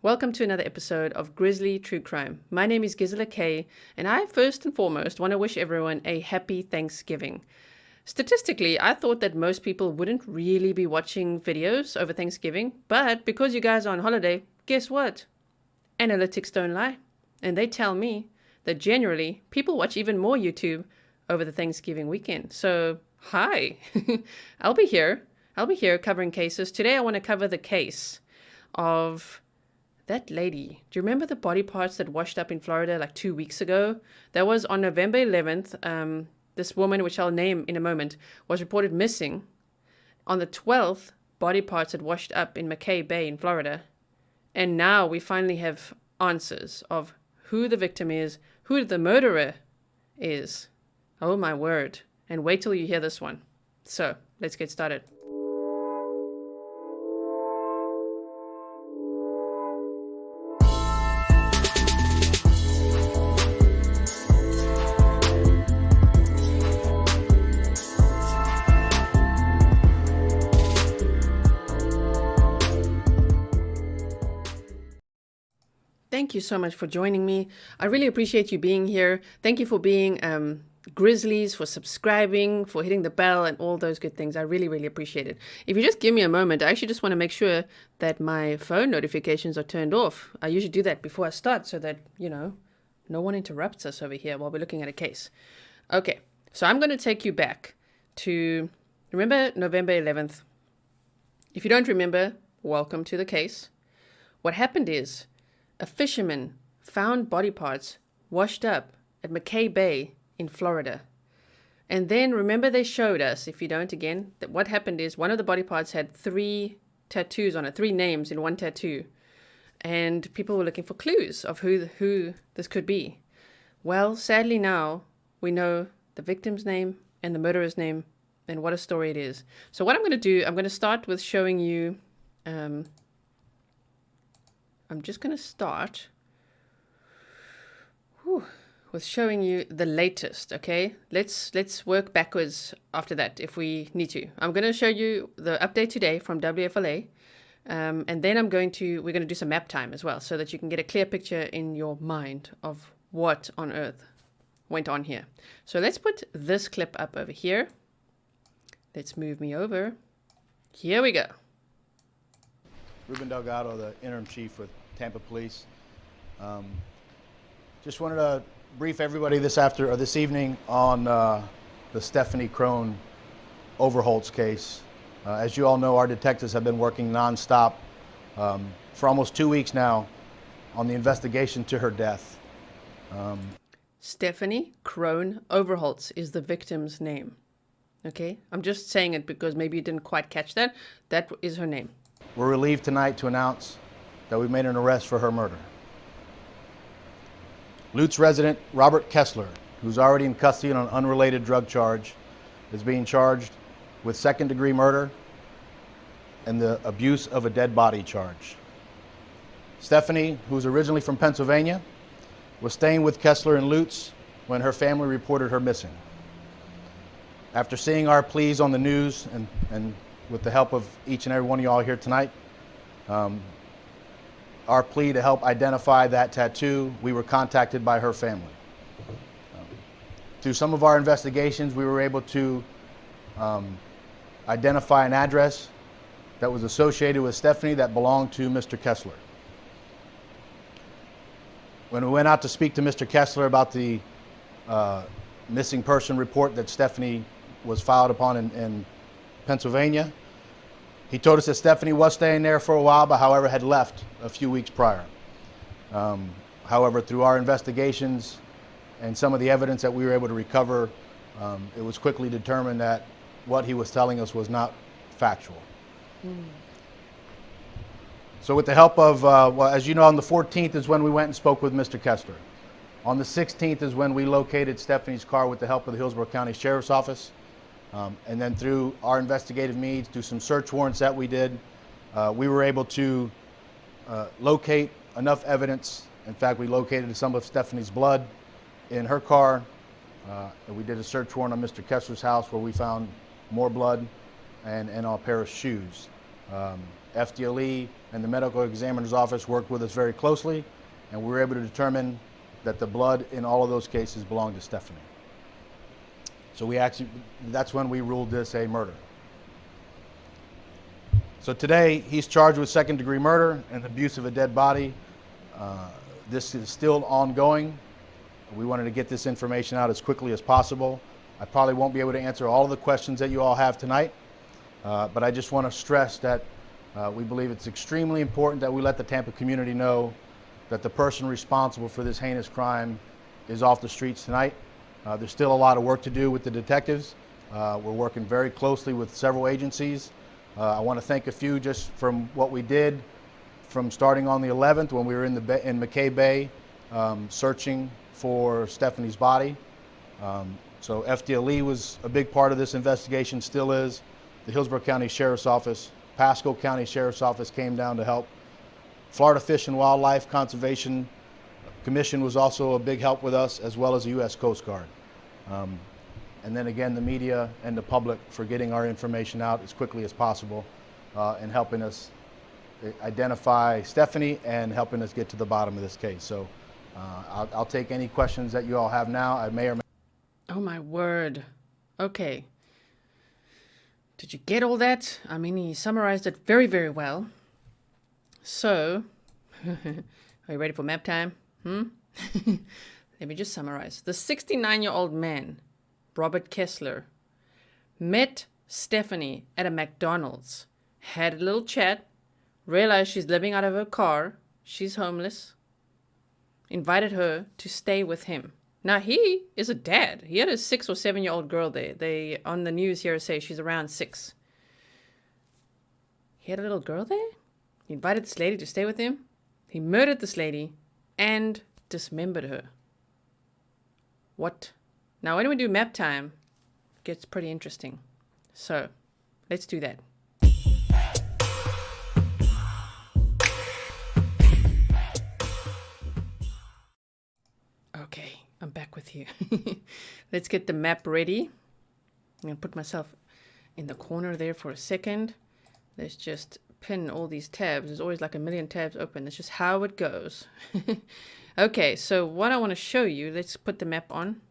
Welcome to another episode of Grizzly True Crime. My name is Grizzly, and I first and foremost want to wish everyone a happy Thanksgiving. Statistically, I thought that most people wouldn't really be watching videos over Thanksgiving, but because you guys are on holiday, guess what? Analytics don't lie, and they tell me that generally people watch even more YouTube over the Thanksgiving weekend. So, hi, I'll be here. I'll be here covering cases. Today I want to cover the case of that lady. Do you remember the body parts that washed up in Florida like 2 weeks ago? That was on November 11th. This woman, which I'll name in a moment, was reported missing. On the 12th, body parts had washed up in McKay Bay in Florida. And now we finally have answers of who the victim is, who the murderer is. Oh my word. And wait till you hear this one. So, let's get started. Thank you so much for joining me. I really appreciate you being here. Thank you for being Grizzlies, for subscribing, for hitting the bell and all those good things. I really, really appreciate it. If you just give me a moment, I actually just want to make sure that my phone notifications are turned off. I usually do that before I start so that, no one interrupts us over here while we're looking at a case. Okay, so I'm going to take you back to, remember November 11th? If you don't remember, welcome to the case. What happened is, a fisherman found body parts washed up at McKay Bay in Florida. And then remember they showed us, if you don't again, that what happened is one of the body parts had 3 tattoos on it, 3 names in one tattoo. And people were looking for clues of who this could be. Well, sadly now we know the victim's name and the murderer's name and what a story it is. So what I'm going to do, I'm going to start with showing you I'm just going to start with showing you the latest, okay? Let's work backwards after that if we need to. I'm going to show you the update today from WFLA, and then we're going to do some map time as well so that you can get a clear picture in your mind of what on earth went on here. So let's put this clip up over here. Let's move me over. Here we go. Ruben Delgado, the interim chief with Tampa Police. Just wanted to brief everybody this evening on the Stephanie Crone-Overholts case. As you all know, our detectives have been working nonstop for almost 2 weeks now on the investigation to her death. Stephanie Crone-Overholts is the victim's name. Okay, I'm just saying it because maybe you didn't quite catch that. That is her name. We're relieved tonight to announce that we've made an arrest for her murder. Lutz resident Robert Kessler, who's already in custody on an unrelated drug charge, is being charged with second-degree murder and the abuse of a dead body charge. Stephanie, who's originally from Pennsylvania, was staying with Kessler and Lutz when her family reported her missing. After seeing our pleas on the news and with the help of each and every one of y'all here tonight, our plea to help identify that tattoo, we were contacted by her family. Through some of our investigations, we were able to identify an address that was associated with Stephanie that belonged to Mr. Kessler. When we went out to speak to Mr. Kessler about the missing person report that Stephanie was filed upon in Pennsylvania, he told us that Stephanie was staying there for a while, but however had left a few weeks prior. However, through our investigations and some of the evidence that we were able to recover, it was quickly determined that what he was telling us was not factual. So with the help of, well, as you know, on the 14th is when we went and spoke with Mr. Kessler. On the 16th is when we located Stephanie's car with the help of the Hillsborough County Sheriff's Office. And then through our investigative means, through some search warrants that we did, we were able to locate enough evidence. In fact, we located some of Stephanie's blood in her car. And we did a search warrant on Mr. Kessler's house where we found more blood and a pair of shoes. FDLE and the medical examiner's office worked with us very closely, and we were able to determine that the blood in all of those cases belonged to Stephanie. So that's when we ruled this a murder. So today, he's charged with second-degree murder and abuse of a dead body. This is still ongoing. We wanted to get this information out as quickly as possible. I probably won't be able to answer all of the questions that you all have tonight, but I just want to stress that we believe it's extremely important that we let the Tampa community know that the person responsible for this heinous crime is off the streets tonight. There's still a lot of work to do with the detectives. We're working very closely with several agencies. I want to thank a few just from what we did from starting on the 11th when we were in McKay Bay searching for Stephanie's body. So FDLE was a big part of this investigation, still is. The Hillsborough County Sheriff's Office, Pasco County Sheriff's Office came down to help. Florida Fish and Wildlife Conservation Commission was also a big help with us, as well as the U.S. Coast Guard. And then again, the media and the public for getting our information out as quickly as possible and helping us identify Stephanie and helping us get to the bottom of this case. So I'll take any questions that you all have now. I may or may. Oh my word. Okay. Did you get all that? I mean, he summarized it very, very well. So, are you ready for map time? Let me just summarize. The 69-year-old man, Robert Kessler, met Stephanie at a McDonald's, had a little chat, realized she's living out of her car, she's homeless, invited her to stay with him. Now, he is a dad. He had a 6 or 7-year-old girl there. They, on the news here, say she's around 6. He had a little girl there? He invited this lady to stay with him. He murdered this lady and dismembered her. What? Now, when we do map time, it gets pretty interesting. So, let's do that. Okay, I'm back with you. Let's get the map ready. I'm going to put myself in the corner there for a second. Let's just pin all these tabs. There's always like a million tabs open. That's just how it goes. Okay, so what I want to show you, let's put the map on,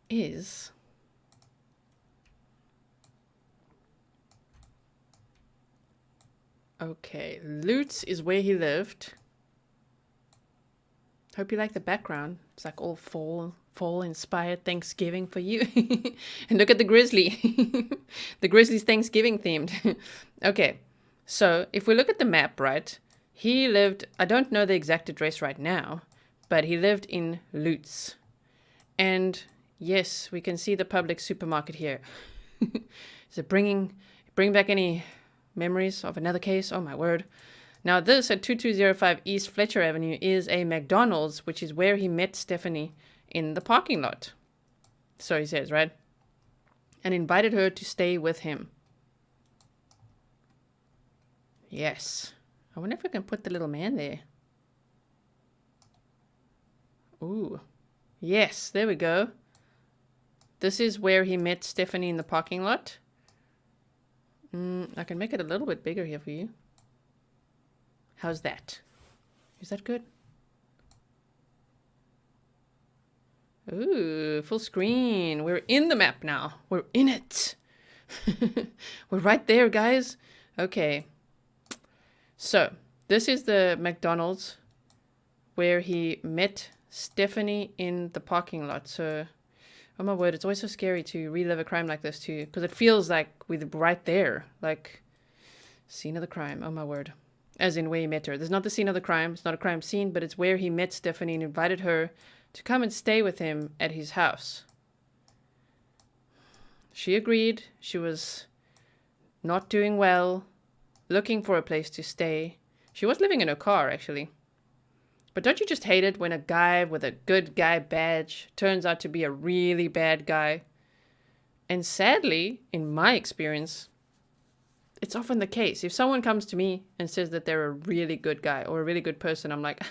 is okay, Lutz is where he lived. Hope you like the background. It's like all fall inspired Thanksgiving for you. And look at the Grizzly. The Grizzly's Thanksgiving themed. Okay, so if we look at the map, right, he lived, I don't know the exact address right now, but he lived in Lutz. And yes, we can see the public supermarket here. Is it bring back any memories of another case? Oh my word. Now this at 2205 East Fletcher Avenue is a McDonald's, which is where he met Stephanie in the parking lot. So he says, right? And invited her to stay with him. Yes. I wonder if I can put the little man there. Ooh. Yes, there we go. This is where he met Stephanie in the parking lot. I can make it a little bit bigger here for you. How's that? Is that good? Ooh, full screen. We're in the map now. We're in it. We're right there, guys. Okay. So, this is the McDonald's where he met Stephanie in the parking lot. So, oh my word, it's always so scary to relive a crime like this too, because it feels like we're right there. Like, scene of the crime. Oh my word. As in where he met her. There's not the scene of the crime. It's not a crime scene, but it's where he met Stephanie and invited her to come and stay with him at his house. She agreed. She was not doing well, looking for a place to stay. She was living in her car, actually. But don't you just hate it when a guy with a good guy badge turns out to be a really bad guy? And sadly, in my experience, it's often the case. If someone comes to me and says that they're a really good guy or a really good person, I'm like,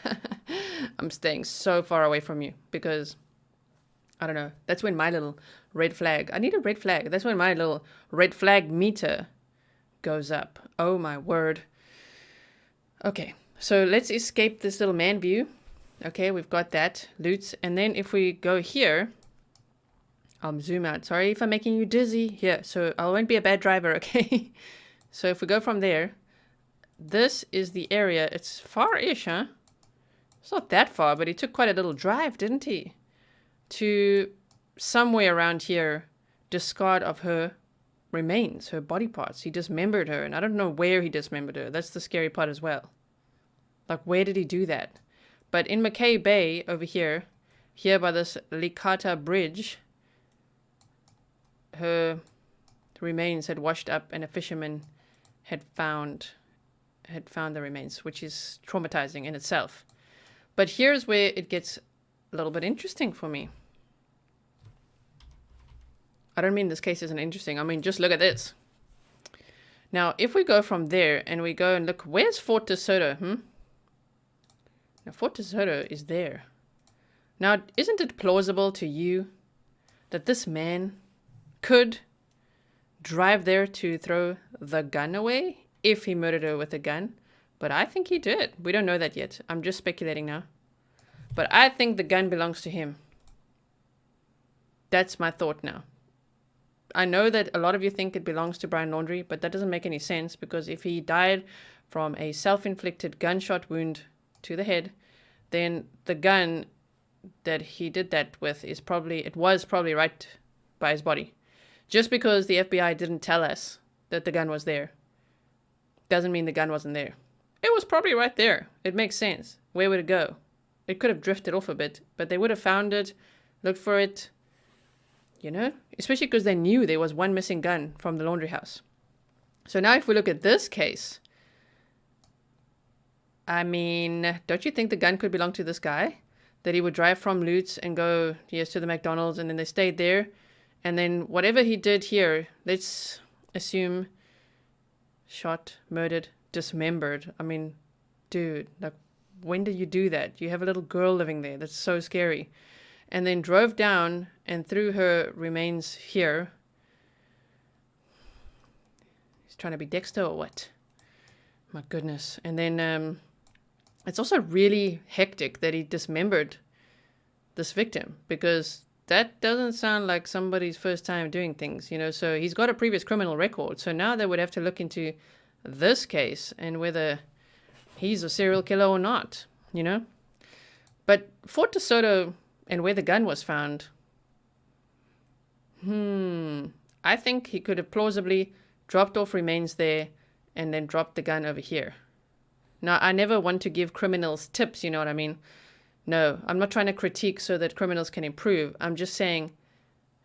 I'm staying so far away from you because, I don't know, that's when my little red flag, I need a red flag. That's when my little red flag meter goes up. Oh my word. Okay, so let's escape this little man view. Okay, we've got that, lutz. And then if we go here, I'll zoom out. Sorry if I'm making you dizzy. Here, so I won't be a bad driver, okay? So if we go from there, this is the area. It's far-ish, huh? It's not that far, but he took quite a little drive, didn't he? To somewhere around here, discard of her remains, her body parts. He dismembered her, and I don't know where he dismembered her. That's the scary part as well. Like, where did he do that? But in McKay Bay, over here by this Licata Bridge, her remains had washed up, and a fisherman had found the remains, which is traumatizing in itself. But here's where it gets a little bit interesting for me. I don't mean this case isn't interesting. I mean, just look at this. Now, if we go from there and we go and look, where's Fort de Soto? Now, Fort de Soto is there. Now, isn't it plausible to you that this man could drive there to throw the gun away if he murdered her with a gun? But I think he did. We don't know that yet. I'm just speculating now. But I think the gun belongs to him. That's my thought now. I know that a lot of you think it belongs to Brian Laundrie, but that doesn't make any sense, because if he died from a self-inflicted gunshot wound to the head, then the gun that he did that with was probably right by his body. Just because the FBI didn't tell us that the gun was there doesn't mean the gun wasn't there. It was probably right there. It makes sense. Where would it go? It could have drifted off a bit, but they would have found it, looked for it, you know, especially because they knew there was one missing gun from the laundry house. So now if we look at this case, I mean, don't you think the gun could belong to this guy? That he would drive from Lutz and go, yes, to the McDonald's, and then they stayed there. And then whatever he did here, let's assume shot, murdered, dismembered. I mean, dude, like, when did you do that? You have a little girl living there. That's so scary. And then drove down and threw her remains here. He's trying to be Dexter or what? My goodness. And then it's also really hectic that he dismembered this victim, because that doesn't sound like somebody's first time doing things, you know. So he's got a previous criminal record. So now they would have to look into this case and whether he's a serial killer or not, you know. But Fort de Soto and where the gun was found, I think he could have plausibly dropped off remains there and then dropped the gun over here. Now, I never want to give criminals tips, you know what I mean? No, I'm not trying to critique so that criminals can improve. I'm just saying,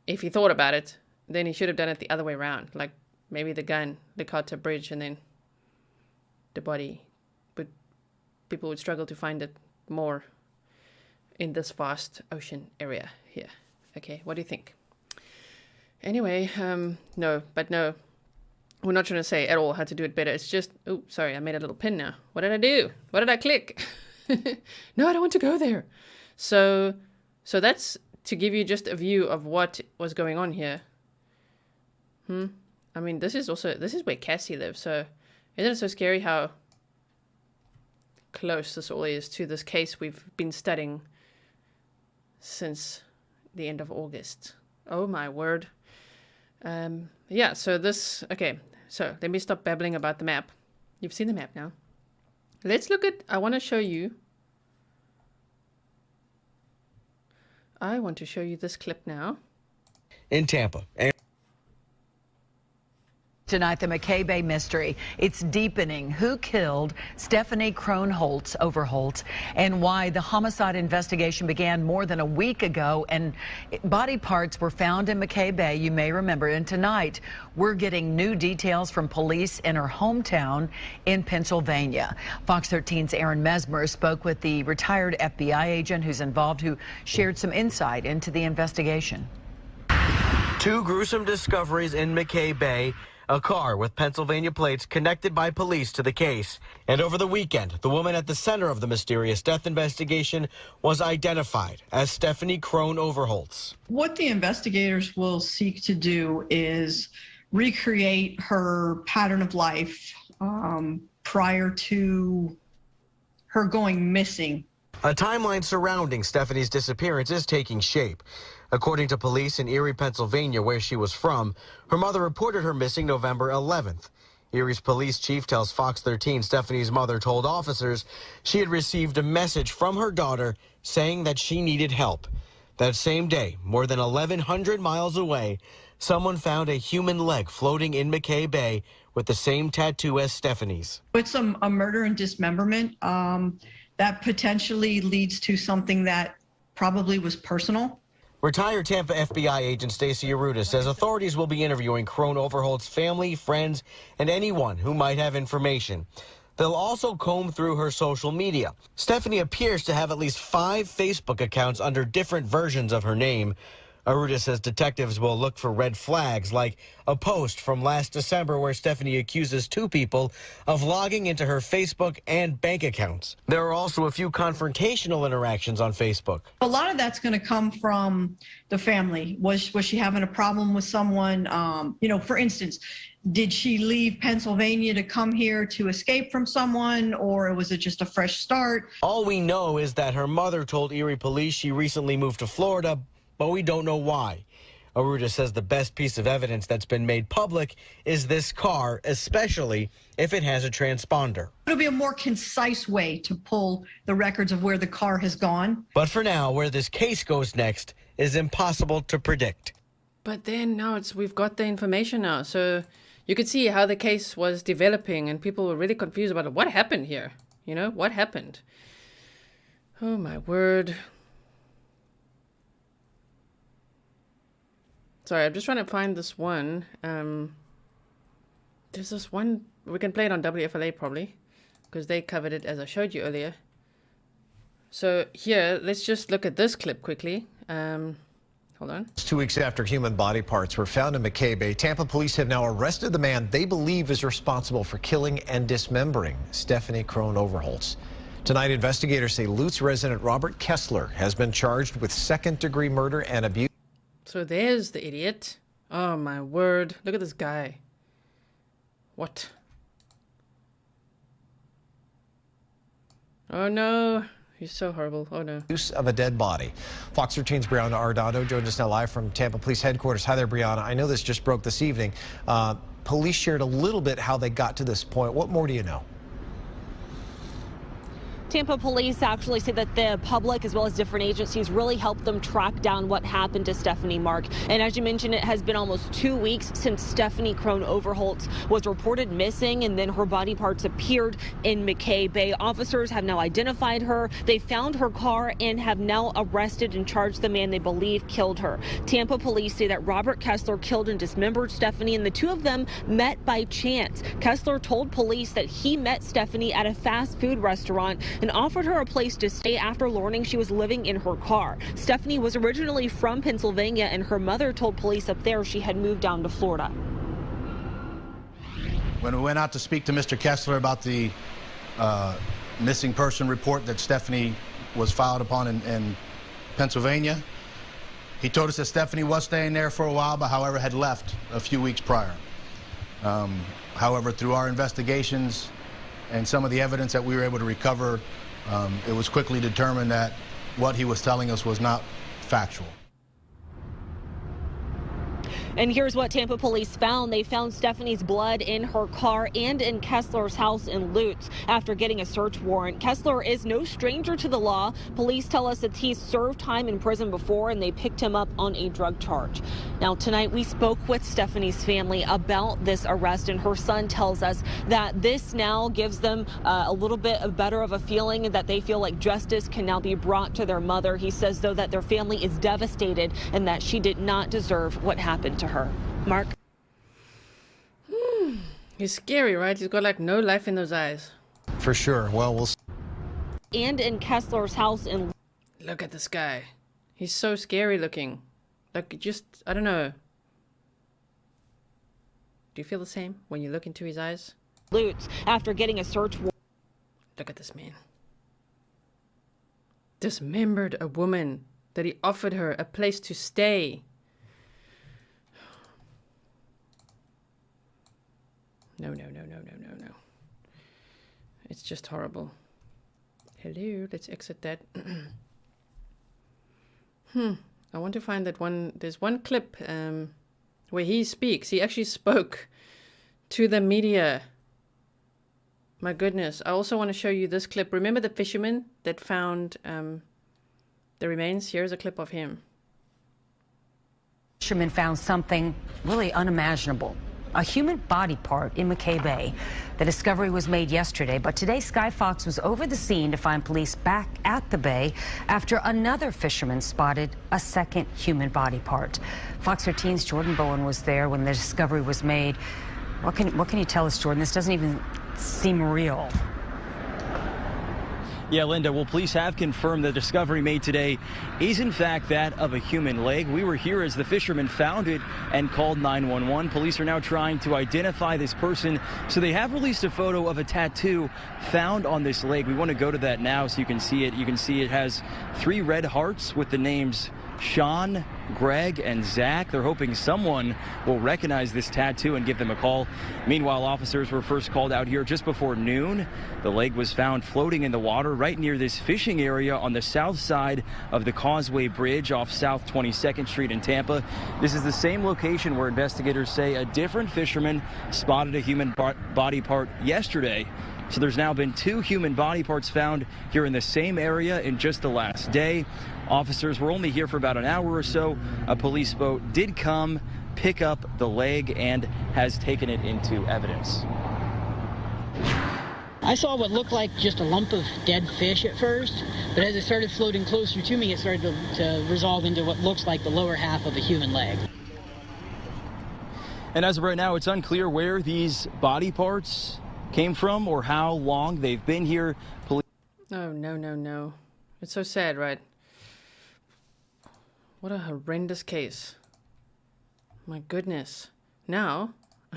if he thought about it, then he should have done it the other way around. Like, maybe the gun, the Carter Bridge, and then the body. But people would struggle to find it more in this vast ocean area here. Okay, what do you think? Anyway, no, we're not trying to say at all how to do it better. It's just, oh, sorry, I made a little pin now. What did I do? What did I click? No, I don't want to go there. So that's to give you just a view of what was going on here. I mean, this is where Cassie lives. So isn't it so scary how close this all is to this case we've been studying since the end of August? Oh my word. Yeah, so this, okay, so let me stop babbling about the map. You've seen the map now. Let's look at, I want to show you this clip now. In Tampa. Tonight, the McKay Bay mystery. It's deepening. Who killed Stephanie Crone-Overholts and why the homicide investigation began more than a week ago. And body parts were found in McKay Bay, you may remember. And tonight, we're getting new details from police in her hometown in Pennsylvania. Fox 13's Aaron Mesmer spoke with the retired FBI agent who's involved, who shared some insight into the investigation. Two gruesome discoveries in McKay Bay. A car with Pennsylvania plates connected by police to the case. And over the weekend, the woman at the center of the mysterious death investigation was identified as Stephanie Crone-Overholts. What the investigators will seek to do is recreate her pattern of life prior to her going missing. A timeline surrounding Stephanie's disappearance is taking shape. According to police in Erie, Pennsylvania, where she was from, her mother reported her missing November 11th. Erie's police chief tells Fox 13 Stephanie's mother told officers she had received a message from her daughter saying that she needed help. That same day, more than 1,100 miles away, someone found a human leg floating in McKay Bay with the same tattoo as Stephanie's. It's a murder and dismemberment that potentially leads to something that probably was personal. Retired Tampa FBI agent Stacey Aruda says authorities will be interviewing Crone-Overholts' family, friends, and anyone who might have information. They'll also comb through her social media. Stephanie appears to have at least 5 Facebook accounts under different versions of her name. Aruda says detectives will look for red flags, like a post from last December where Stephanie accuses 2 people of logging into her Facebook and bank accounts. There are also a few confrontational interactions on Facebook. A lot of that's going to come from the family. Was she having a problem with someone? For instance, did she leave Pennsylvania to come here to escape from someone, or was it just a fresh start? All we know is that her mother told Erie police she recently moved to Florida, but we don't know why. Aruda says the best piece of evidence that's been made public is this car, especially if it has a transponder. It'll be a more concise way to pull the records of where the car has gone. But for now, where this case goes next is impossible to predict. But then now we've got the information now, so you could see how the case was developing, and people were really confused about what happened here. What happened? Oh my word. Sorry, I'm just trying to find this one. There's this one, we can play it on WFLA probably, because they covered it as I showed you earlier. So here, let's just look at this clip quickly. Hold on. 2 weeks after human body parts were found in McKay Bay, Tampa police have now arrested the man they believe is responsible for killing and dismembering Stephanie Crone-Overholts. Tonight, investigators say Lutz resident Robert Kessler has been charged with second-degree murder and abuse. So there's the idiot. Oh my word. Look at this guy. What? Oh no. He's so horrible. Oh no. Use of a dead body. Fox 13's Brianna Ardondo joined us now live from Tampa Police Headquarters. Hi there, Brianna. I know this just broke this evening. Police shared a little bit how they got to this point. What more do you know? Tampa police actually say that the public as well as different agencies really helped them track down what happened to Stephanie Mark. And as you mentioned, it has been almost 2 weeks since Stephanie Crone-Overholts was reported missing, and then her body parts appeared in McKay Bay. Officers have now identified her. They found her car and have now arrested and charged the man they believe killed her. Tampa police say that Robert Kessler killed and dismembered Stephanie, and the 2 of them met by chance. Kessler told police that he met Stephanie at a fast food restaurant and offered her a place to stay after learning she was living in her car. Stephanie was originally from Pennsylvania, and her mother told police up there she had moved down to Florida. When we went out to speak to Mr. Kessler about the missing person report that Stephanie was filed upon in Pennsylvania, he told us that Stephanie was staying there for a while, but however had left a few weeks prior. However, through our investigations and some of the evidence that we were able to recover, it was quickly determined that what he was telling us was not factual. And here's what Tampa police found. They found Stephanie's blood in her car and in Kessler's house in Lutz after getting a search warrant. Kessler is no stranger to the law. Police tell us that he's served time in prison before, and they picked him up on a drug charge. Now, tonight we spoke with Stephanie's family about this arrest, and her son tells us that this now gives them a little bit better of a feeling, that they feel like justice can now be brought to their mother. He says, though, that their family is devastated and that she did not deserve what happened to her. Mark? He's scary, right? He's got like no life in those eyes. For sure. Well, we'll see. And in Kessler's house in... Look at this guy. He's so scary looking. Like, just, I don't know. Do you feel the same when you look into his eyes? Lutz after getting a search warrant. Look at this man. Dismembered a woman that he offered her a place to stay. No, no, no, no, no, no, no. It's just horrible. Hello, let's exit that. I want to find that one. There's one clip where he speaks. He actually spoke to the media. My goodness. I also want to show you this clip. Remember the fisherman that found the remains? Here's a clip of him. Fishermen found something really unimaginable. A human body part in McKay Bay. The discovery was made yesterday, but today Sky Fox was over the scene to find police back at the bay after another fisherman spotted a second human body part. Fox 13's Jordan Bowen was there when the discovery was made. What can you tell us, Jordan? This doesn't even seem real. Yeah, Linda, well, police have confirmed the discovery made today is in fact that of a human leg. We were here as the fisherman found it and called 911. Police are now trying to identify this person, so they have released a photo of a tattoo found on this leg. We want to go to that now so you can see it. You can see it has 3 red hearts with the names Sean, Greg, and Zach. They're hoping someone will recognize this tattoo and give them a call. Meanwhile, officers were first called out here just before noon. The leg was found floating in the water right near this fishing area on the south side of the Causeway Bridge off South 22nd Street in Tampa. This is the same location where investigators say a different fisherman spotted a human body part yesterday. So there's now been 2 human body parts found here in the same area in just the last day. Officers were only here for about an hour or so. A police boat did come, pick up the leg, and has taken it into evidence. I saw what looked like just a lump of dead fish at first, but as it started floating closer to me, it started to resolve into what looks like the lower half of a human leg. And as of right now, it's unclear where these body parts came from or how long they've been here. Oh, no, no, no. It's so sad, right? What a horrendous case. My goodness. Now,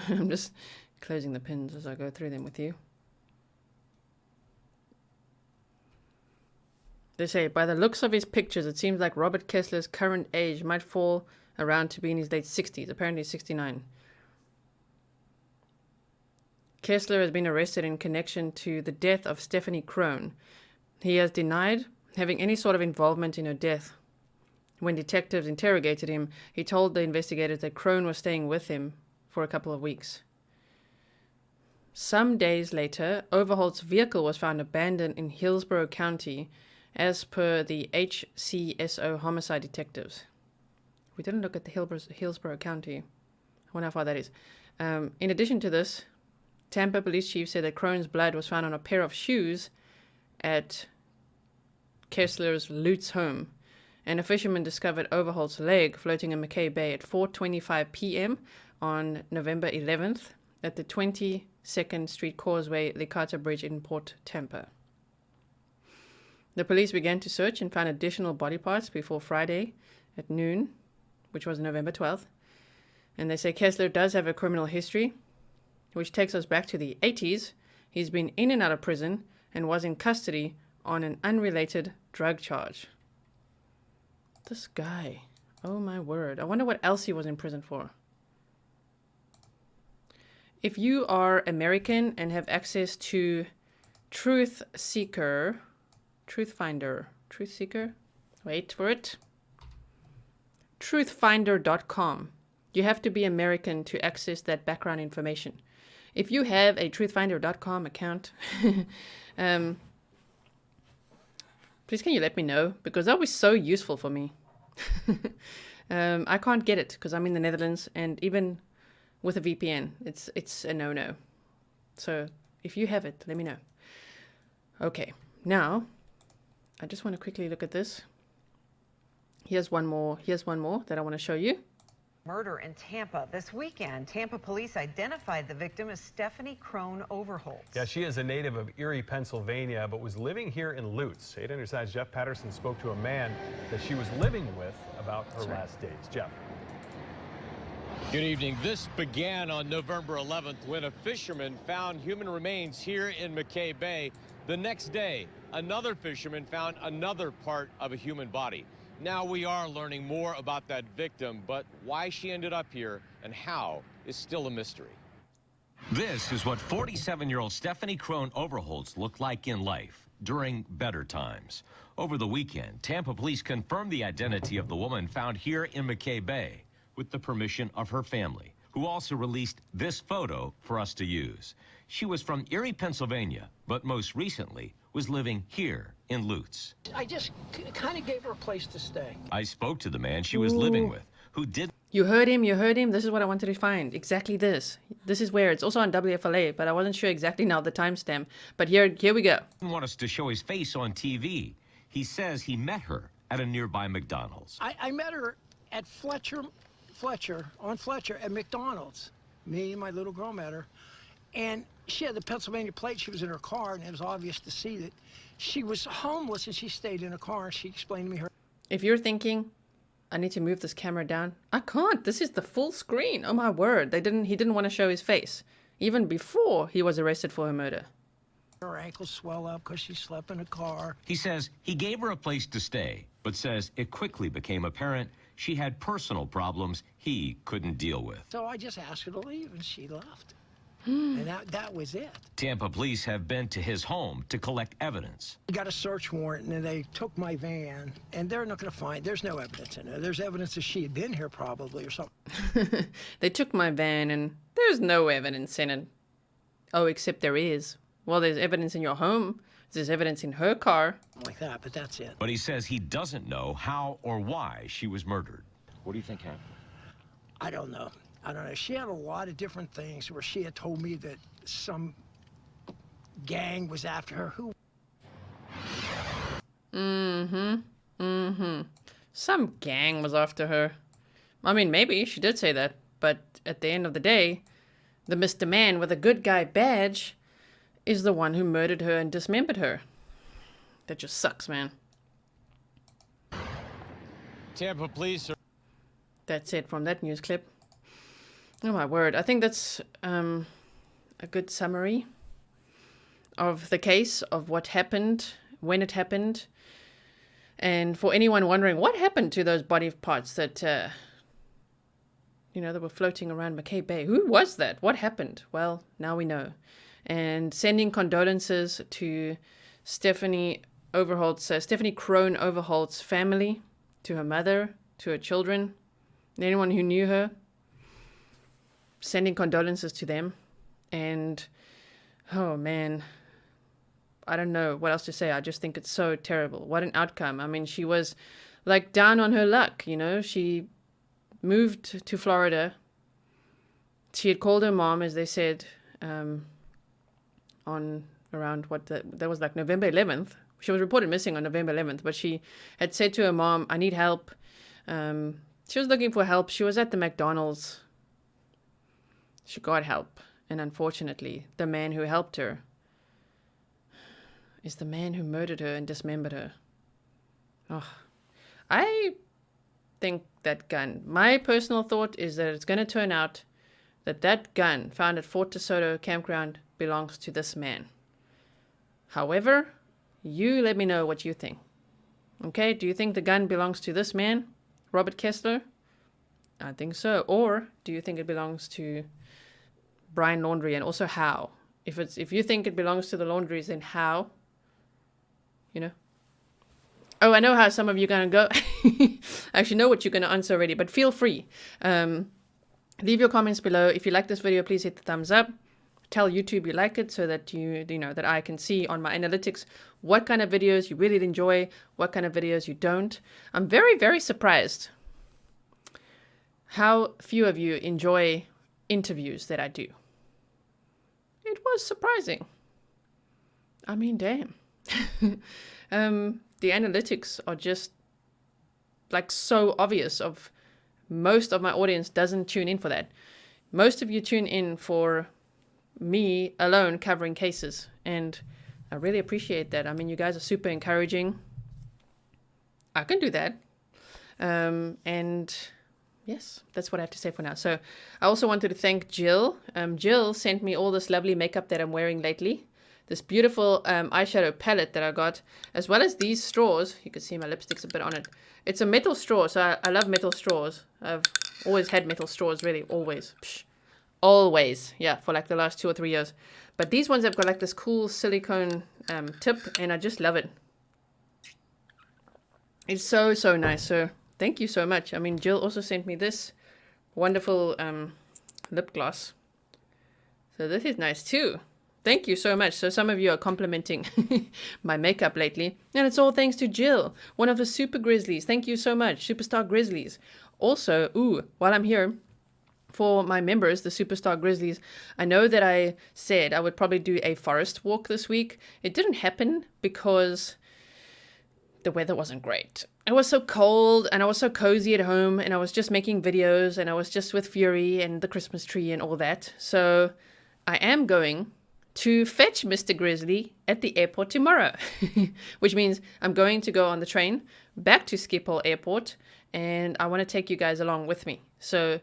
I'm just closing the pins as I go through them with you. They say, by the looks of his pictures, it seems like Robert Kessler's current age might fall around to be in his late 60s, apparently 69. Kessler has been arrested in connection to the death of Stephanie Crone. He has denied having any sort of involvement in her death. When detectives interrogated him, he told the investigators that Crone was staying with him for a couple of weeks. Some days later, Overholt's vehicle was found abandoned in Hillsborough County, as per the HCSO homicide detectives. We didn't look at the Hillsborough County. I wonder how far that is. In addition to this, Tampa police chief said that Crone's blood was found on a pair of shoes at Kessler's Lutz home, and a fisherman discovered Overholt's leg floating in McKay Bay at 4:25 p.m. on November 11th at the 22nd Street Causeway, Licata Bridge in Port Tampa. The police began to search and found additional body parts before Friday at noon, which was November 12th. And they say Kessler does have a criminal history, which takes us back to the 80s. He's been in and out of prison and was in custody on an unrelated drug charge. This guy. Oh my word. I wonder what else he was in prison for. If you are American and have access to Truth Seeker, wait for it, truthfinder.com. You have to be American to access that background information. If you have a truthfinder.com account, please can you let me know, because that was so useful for me. I can't get it because I'm in the Netherlands, and even with a VPN, it's a no-no. So if you have it, let me know. Okay, now I just want to quickly look at this. Here's one more that I want to show you. Murder in Tampa. This weekend, Tampa police identified the victim as Stephanie Crone-Overholts. Yeah, she is a native of Erie, Pennsylvania, but was living here in Lutz. 8 Underside's Jeff Patterson spoke to a man that she was living with about her last days. Jeff. Good evening. This began on November 11th when a fisherman found human remains here in McKay Bay. The next day, another fisherman found another part of a human body. Now we are learning more about that victim, but why she ended up here and how is still a mystery. This is what 47-year-old Stephanie Crone-Overholts looked like in life during better times. Over the weekend, Tampa police confirmed the identity of the woman found here in McKay Bay with the permission of her family, who also released this photo for us to use. She was from Erie, Pennsylvania, but most recently was living here in Lutz. I just kind of gave her a place to stay. I spoke to the man she was living with, who did. You heard him. This is what I wanted to find. Exactly this. This is where it's also on WFLA, but I wasn't sure exactly now the timestamp. But here we go. Didn't want us to show his face on TV. He says he met her at a nearby McDonald's. I met her at Fletcher at McDonald's. Me and my little girl met her. And she had the Pennsylvania plate. She was in her car, and it was obvious to see that she was homeless, and she stayed in a car. She explained to me her. If you're thinking, I need to move this camera down, I can't. This is the full screen. Oh my word. He didn't want to show his face, even before he was arrested for her murder. Her ankles swell up because she slept in a car. He says he gave her a place to stay, but says it quickly became apparent she had personal problems he couldn't deal with. So I just asked her to leave, and she left. And that was it. Tampa police have been to his home to collect evidence. We got a search warrant, and they took my van, and they're not going to find, there's no evidence in it. There's evidence that she had been here probably or something. They took my van, and there's no evidence in it. Oh, except there is. Well, there's evidence in your home. There's evidence in her car. Like that, but that's it. But he says he doesn't know how or why she was murdered. What do you think happened? I don't know. She had a lot of different things where she had told me that some gang was after her. Who? Some gang was after her. I mean, maybe she did say that, but at the end of the day, the Mr. Man with a good guy badge is the one who murdered her and dismembered her. That just sucks, man. Tampa police are... That's it from that news clip. Oh my word. I think that's a good summary of the case, of what happened, when it happened. And for anyone wondering what happened to those body parts that, that were floating around McKay Bay. Who was that? What happened? Well, now we know. And sending condolences to Stephanie Crone-Overholts' family, to her mother, to her children, anyone who knew her. Sending condolences to them. And, oh man, I don't know what else to say. I just think it's so terrible. What an outcome. I mean, she was like down on her luck, She moved to Florida. She had called her mom, as they said, on around that was like November 11th. She was reported missing on November 11th, but she had said to her mom, I need help. She was looking for help. She was at the McDonald's. She got help. And unfortunately, the man who helped her is the man who murdered her and dismembered her. Oh, I think that gun, my personal thought is that it's going to turn out that that gun found at Fort de Soto campground belongs to this man. However, you let me know what you think. Okay, do you think the gun belongs to this man, Robert Kessler? I think so. Or do you think it belongs to Brian Laundrie, and also how? If you think it belongs to the Laundries, then how? Oh, I know how some of you are going to go. I actually know what you're going to answer already, but feel free. Leave your comments below. If you like this video, please hit the thumbs up. Tell YouTube you like it so that that I can see on my analytics what kind of videos you really enjoy, what kind of videos you don't. I'm very, very surprised how few of you enjoy interviews that I do. It was surprising. I mean, damn. The analytics are just like so obvious. Of most of my audience doesn't tune in for that. Most of you tune in for me alone covering cases, and I really appreciate that. I mean, you guys are super encouraging. I can do that. And yes, that's what I have to say for now. So I also wanted to thank Jill. Jill sent me all this lovely makeup that I'm wearing lately. This beautiful eyeshadow palette that I got, as well as these straws. You can see my lipstick's a bit on it. It's a metal straw, so I love metal straws. I've always had metal straws, really, always. Always. Yeah, for like the last 2 or 3 years. But these ones have got like this cool silicone tip, and I just love it. It's so, so nice. So thank you so much. I mean, Jill also sent me this wonderful lip gloss. So this is nice too. Thank you so much. So some of you are complimenting my makeup lately. And it's all thanks to Jill, one of the Super Grizzlies. Thank you so much, Superstar Grizzlies. Also, while I'm here, for my members, the Superstar Grizzlies, I know that I said I would probably do a forest walk this week. It didn't happen because the weather wasn't great. It was so cold and I was so cozy at home and I was just making videos and I was just with Fury and the Christmas tree and all that. So I am going to fetch Mr. Grizzly at the airport tomorrow, which means I'm going to go on the train back to Schiphol Airport and I want to take you guys along with me. So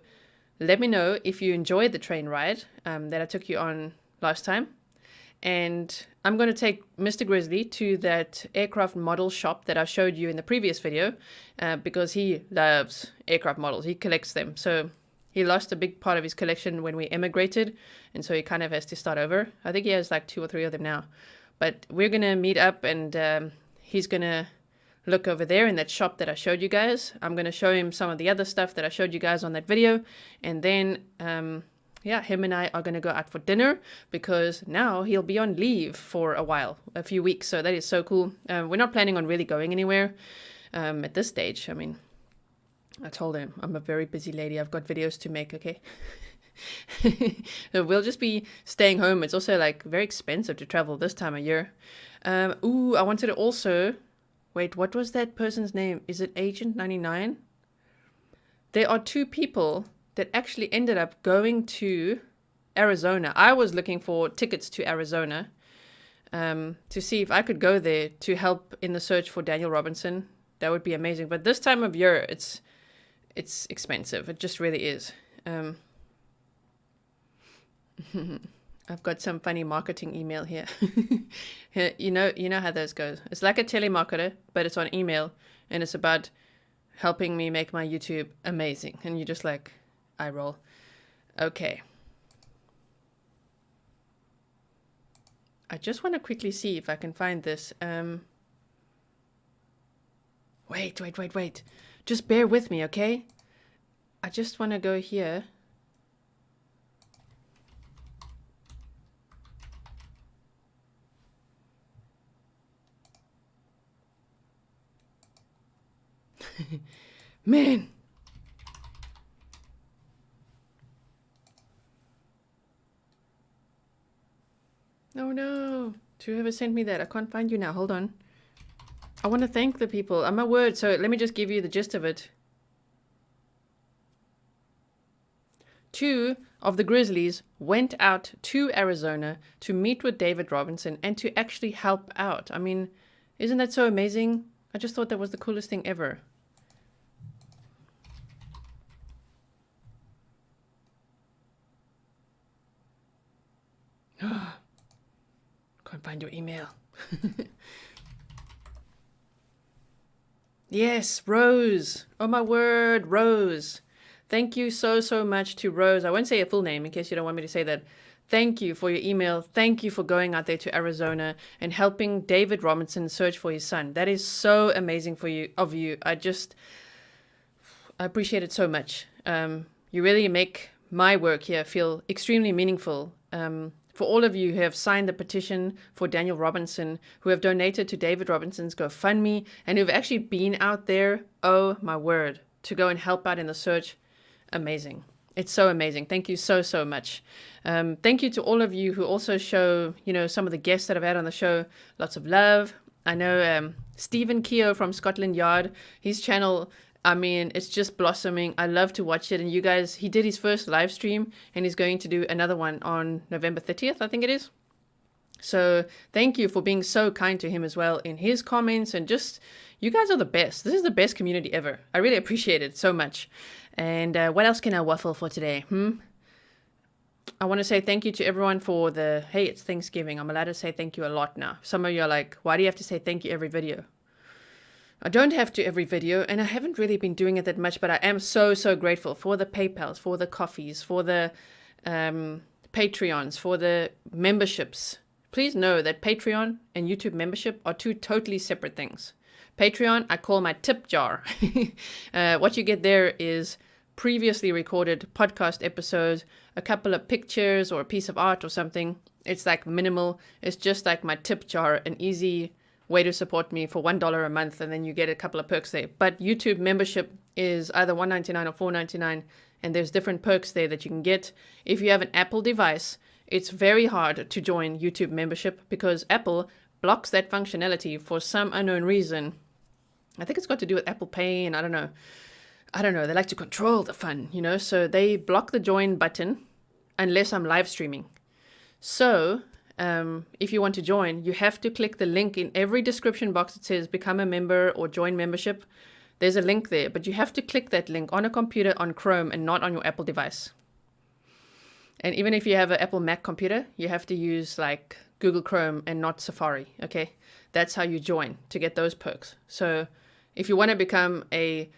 let me know if you enjoyed the train ride that I took you on last time. And I'm going to take Mr. Grizzly to that aircraft model shop that I showed you in the previous video because he loves aircraft models. He collects them. So he lost a big part of his collection when we emigrated, and so he kind of has to start over. I think he has like 2 or 3 of them now. But we're going to meet up, and he's going to look over there in that shop that I showed you guys. I'm going to show him some of the other stuff that I showed you guys on that video. And then, him and I are going to go out for dinner because now he'll be on leave for a while, a few weeks. So that is so cool. We're not planning on really going anywhere at this stage. I mean, I told him I'm a very busy lady. I've got videos to make, okay? So we'll just be staying home. It's also like very expensive to travel this time of year. I wanted to also... Wait, what was that person's name? Is it Agent 99? There are 2 people that actually ended up going to Arizona. I was looking for tickets to Arizona to see if I could go there to help in the search for Daniel Robinson. That would be amazing. But this time of year, it's expensive. It just really is. I've got some funny marketing email here. You know how those goes. It's like a telemarketer, but it's on email, and it's about helping me make my YouTube amazing. And you just like, eye roll. Okay. I just want to quickly see if I can find this. Wait. Just bear with me, okay? I just want to go here. Man. Oh no. Whoever sent me that. I can't find you now. Hold on. I want to thank the people. I'm a word, so let me just give you the gist of it. 2 of the Grizzlies went out to Arizona to meet with David Robinson and to actually help out. I mean, isn't that so amazing? I just thought that was the coolest thing ever. Can't find your email. Yes, Rose. Oh my word, Rose. Thank you so much to Rose. I won't say a full name in case you don't want me to say that. Thank you for your email. Thank you for going out there to Arizona and helping David Robinson search for his son. That is so amazing of you. I appreciate it so much. You really make my work here feel extremely meaningful. For all of you who have signed the petition for Daniel Robinson, who have donated to David Robinson's GoFundMe, and who've actually been out there, oh my word, to go and help out in the search. Amazing. It's so amazing. Thank you so much. Thank you to all of you who also show, some of the guests that I've had on the show, lots of love. I know Stephen Keogh from Scotland Yard, his channel, I mean, it's just blossoming. I love to watch it. And you guys, he did his first live stream and he's going to do another one on November 30th, I think it is. So thank you for being so kind to him as well in his comments, and just, you guys are the best. This is the best community ever. I really appreciate it so much. And what else can I waffle for today? I want to say thank you to everyone for hey, it's Thanksgiving. I'm allowed to say thank you a lot now. Some of you are like, why do you have to say thank you every video? I don't have to every video, and I haven't really been doing it that much, but I am so grateful for the PayPals, for the coffees, for the Patreons, for the memberships. Please know that Patreon and YouTube membership are two totally separate things. Patreon, I call my tip jar. What you get there is previously recorded podcast episodes, a couple of pictures or a piece of art or something. It's like minimal. It's just like my tip jar, an easy way to support me for $1 a month, and then you get a couple of perks there. But YouTube membership is either $1.99 or $4.99, and there's different perks there that you can get. If you have an Apple device, it's very hard to join YouTube membership because Apple blocks that functionality for some unknown reason. I think it's got to do with Apple Pay, and I don't know. They like to control the fun, you know, so they block the join button unless I'm live streaming. So if you want to join, you have to click the link in every description box that says become a member or join membership. There's a link there, but you have to click that link on a computer on Chrome and not on your Apple device. And even if you have an Apple Mac computer, you have to use like Google Chrome and not Safari, okay? That's how you join to get those perks. So if you want to become a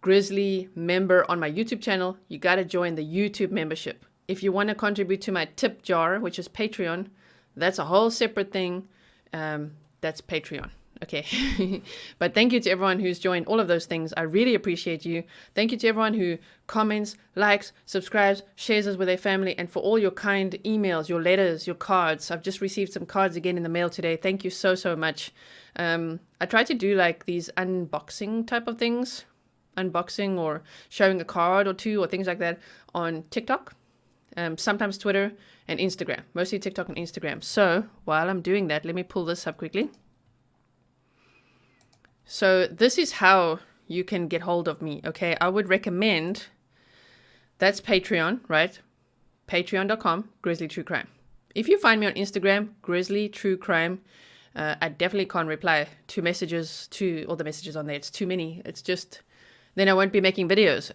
Grizzly member on my YouTube channel, you got to join the YouTube membership. If you want to contribute to my tip jar, which is Patreon, that's a whole separate thing. That's Patreon. Okay. But thank you to everyone who's joined all of those things. I really appreciate you. Thank you to everyone who comments, likes, subscribes, shares us with their family, and for all your kind emails, your letters, your cards. I've just received some cards again in the mail today. Thank you so, so much. I try to do like these unboxing type of things, unboxing or showing a card or two or things like that on TikTok, sometimes Twitter and Instagram, mostly TikTok and Instagram. So while I'm doing that, let me pull this up quickly. So this is how you can get hold of me, okay? I would recommend, that's Patreon, right? Patreon.com, Grizzly True Crime. If you find me on Instagram, Grizzly True Crime, I definitely can't reply to messages, to all the messages on there. It's too many. It's just, then I won't be making videos.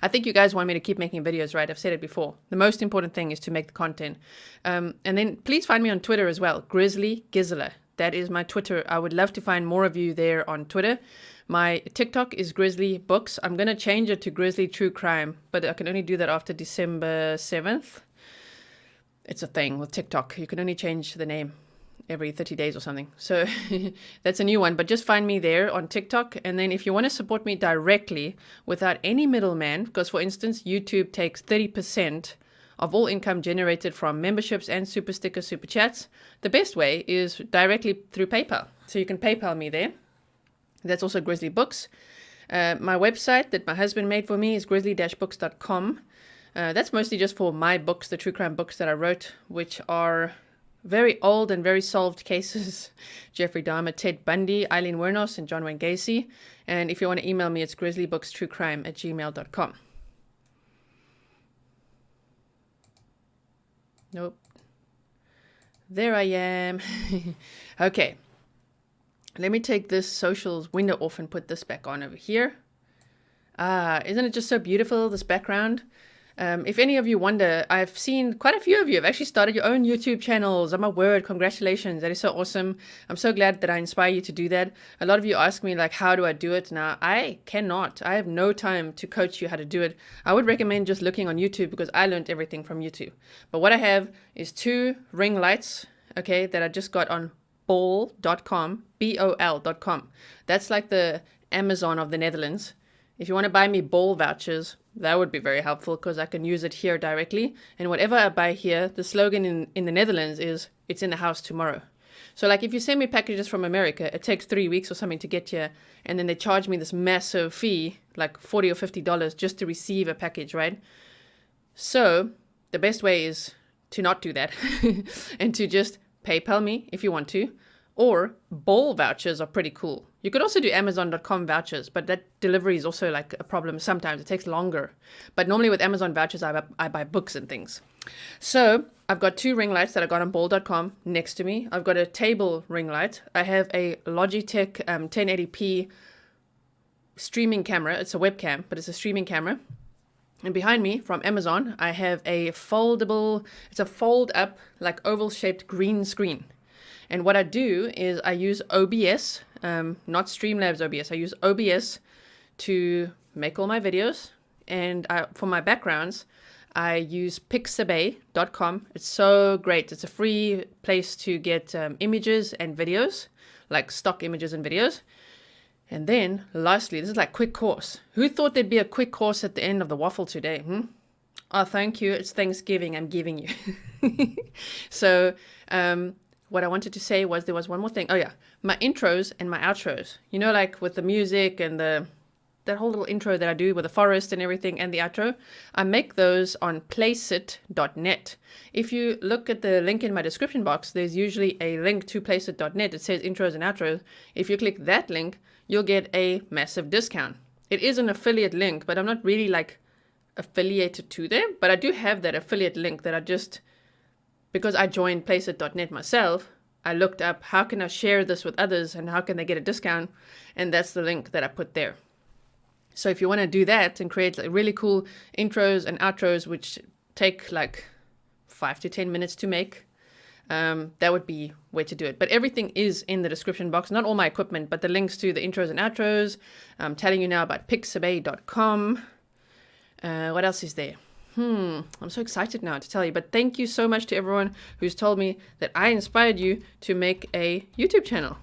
I think you guys want me to keep making videos, right? I've said it before. The most important thing is to make the content. And then please find me on Twitter as well, Grizzly Gisela. That is my Twitter. I would love to find more of you there on Twitter. My TikTok is Grizzly Books. I'm going to change it to Grizzly True Crime, but I can only do that after December 7th. It's a thing with TikTok. You can only change the name every 30 days or something. So that's a new one, but just find me there on TikTok. And then if you want to support me directly without any middleman, because for instance, YouTube takes 30% of all income generated from memberships and super stickers, super chats, the best way is directly through PayPal. So you can PayPal me there. That's also Grizzly Books. My website that my husband made for me is grizzly-books.com. That's mostly just for my books, the true crime books that I wrote, which are very old and very solved cases. Jeffrey Dahmer, Ted Bundy, Eileen Wuornos, and John Wayne Gacy. And if you want to email me, it's grizzlybookstruecrime@gmail.com. Nope. There I am. Okay. Let me take this socials window off and put this back on over here. Isn't it just so beautiful, this background? If any of you wonder, I've seen quite a few of you have actually started your own YouTube channels. Oh my word, congratulations. That is so awesome. I'm so glad that I inspire you to do that. A lot of you ask me, like, how do I do it? Now, I cannot. I have no time to coach you how to do it. I would recommend just looking on YouTube because I learned everything from YouTube. But what I have is 2 ring lights, okay, that I just got on bol.com, BOL.com. That's like the Amazon of the Netherlands. If you want to buy me bol vouchers, that would be very helpful because I can use it here directly. And whatever I buy here, the slogan in the Netherlands is, it's in the house tomorrow. So like if you send me packages from America, it takes 3 weeks or something to get here. And then they charge me this massive fee, like $40 or $50 just to receive a package, right? So the best way is to not do that and to just PayPal me if you want to. Or bol vouchers are pretty cool. You could also do Amazon.com vouchers, but that delivery is also like a problem sometimes. It takes longer. But normally with Amazon vouchers, I buy books and things. So I've got 2 ring lights that I got on bol.com next to me. I've got a table ring light. I have a Logitech 1080p streaming camera. It's a webcam, but it's a streaming camera. And behind me from Amazon, I have a foldable, it's a fold up like oval shaped green screen. And what I do is I use OBS, not Streamlabs OBS. I use OBS to make all my videos. And for my backgrounds, I use pixabay.com. It's so great. It's a free place to get images and videos, like stock images and videos. And then, lastly, this is like quick course. Who thought there'd be a quick course at the end of the waffle today? Oh, thank you. It's Thanksgiving. I'm giving you. So, what I wanted to say was there was one more thing. Oh, yeah. My intros and my outros. You know, like with the music and that whole little intro that I do with the forest and everything and the outro, I make those on placeit.net. If you look at the link in my description box, there's usually a link to placeit.net. It says intros and outros. If you click that link, you'll get a massive discount. It is an affiliate link, but I'm not really like affiliated to them. But I do have that affiliate link that I just, because I joined placeit.net myself, I looked up how can I share this with others and how can they get a discount? And that's the link that I put there. So if you want to do that and create like really cool intros and outros, which take like 5 to 10 minutes to make, that would be way to do it. But everything is in the description box, not all my equipment, but the links to the intros and outros. I'm telling you now about pixabay.com. What else is there? I'm so excited now to tell you, but thank you so much to everyone who's told me that I inspired you to make a YouTube channel.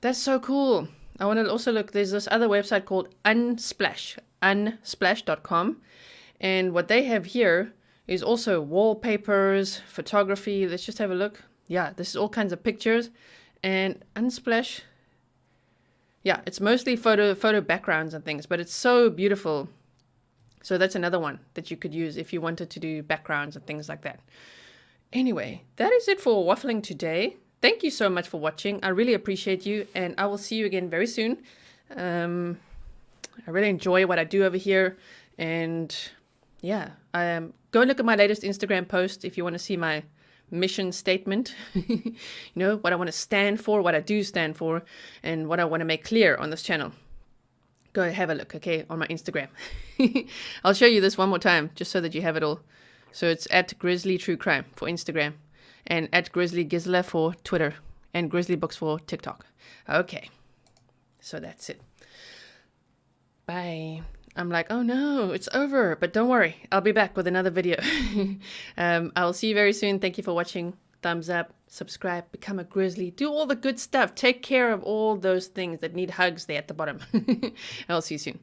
That's so cool. I want to also look, there's this other website called unsplash.com. And what they have here is also wallpapers, photography. Let's just have a look. Yeah, this is all kinds of pictures. And Unsplash, yeah, it's mostly photo backgrounds and things, but it's so beautiful. So that's another one that you could use if you wanted to do backgrounds and things like that. Anyway, that is it for waffling today. Thank you so much for watching. I really appreciate you, and I will see you again very soon. I really enjoy what I do over here, and yeah, go look at my latest Instagram post if you want to see my mission statement. You know, what I want to stand for, what I do stand for, and what I want to make clear on this channel. Go have a look, okay, on my Instagram. I'll show you this one more time, just so that you have it all. So it's at Grizzly True Crime for Instagram, and at Grizzly Gizla for Twitter, and Grizzly Books for TikTok. Okay, so that's it. Bye. I'm like, oh no, it's over. But don't worry, I'll be back with another video. I'll see you very soon. Thank you for watching. Thumbs up, subscribe, become a grizzly, do all the good stuff. Take care of all those things that need hugs there at the bottom. I'll see you soon.